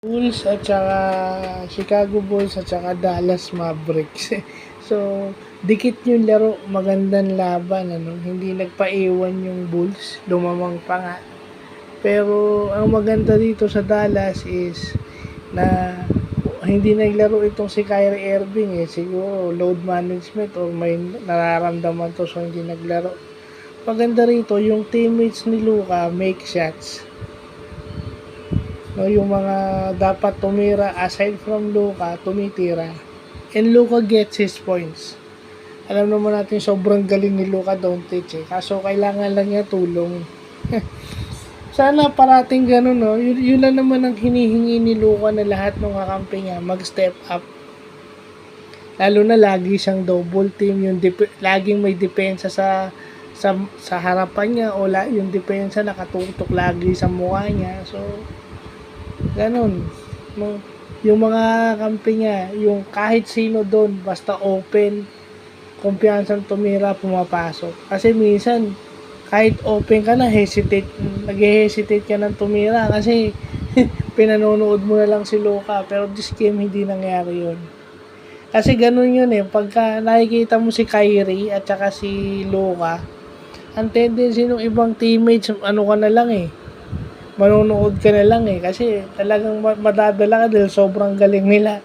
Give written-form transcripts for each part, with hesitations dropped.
Bulls at saka Chicago Bulls at saka Dallas Mavericks. So, dikit yung laro, magandang laban, ano, hindi nagpaiwan yung Bulls, lumamang pa nga. Pero ang maganda dito sa Dallas is na hindi naglaro itong si Kyrie Irving siguro load management or may nararamdaman to so hindi naglaro. Maganda rito yung teammates ni Luka make shots. No, yung mga dapat tumira aside from Luka, tumitira. And Luka gets his points. Alam naman natin sobrang galing ni Luka Doncic kaso kailangan lang niya tulong. Sana parating ganun, no? Yun lang naman ang hinihingi ni Luka na lahat ng kakampi niya mag-step up. Lalo na lagi siyang double team, yung laging may depensa sa harapan niya o yung depensa nakatutok lagi sa mukha niya. So, ganun. No? Yung mga kampi niya, yung kahit sino doon, basta open, kumpiyansang tumira, pumapasok. Kasi minsan, kahit open ka na, nag-hesitate ka ng tumira kasi pinanonood mo na lang si Luka. Pero this game, hindi nangyari yun. Kasi ganun yun pagka nakikita mo si Kyrie at saka si Luka, ang tendency ng ibang teammates, ano ka na lang manonood ka na lang kasi talagang madadala ka dahil sobrang galing nila.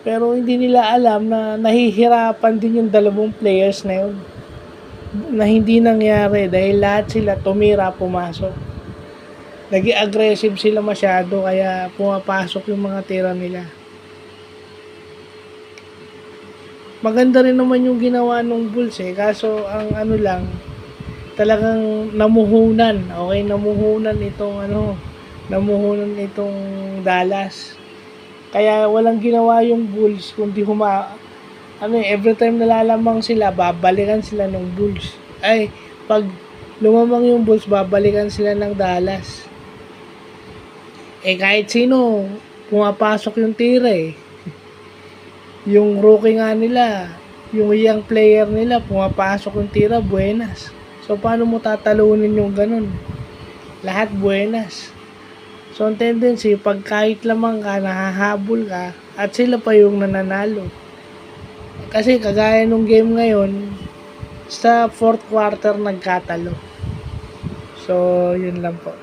Pero hindi nila alam na nahihirapan din yung dalawang players na yun na hindi nangyari dahil lahat sila tumira, pumasok. Naging aggressive sila masyado kaya pumapasok yung mga tira nila. Maganda rin naman yung ginawa ng Bulls kaso ang ano lang, talagang namuhunan itong Dallas. Kaya walang ginawa yung Bulls kundi every time nalalamang sila, babalikan sila ng Bulls. Pag lumamang yung Bulls, babalikan sila ng Dallas. Kahit sino, pumapasok yung tira Yung rookie nga nila, yung young player nila, pumapasok yung tira, buenas. So, paano mo tatalunin yung ganun? Lahat buenas. So, ang tendency, pag kahit lamang ka, nahahabol ka, at sila pa yung nananalo. Kasi kagaya nung game ngayon, sa fourth quarter nagkatalo. So, yun lang po.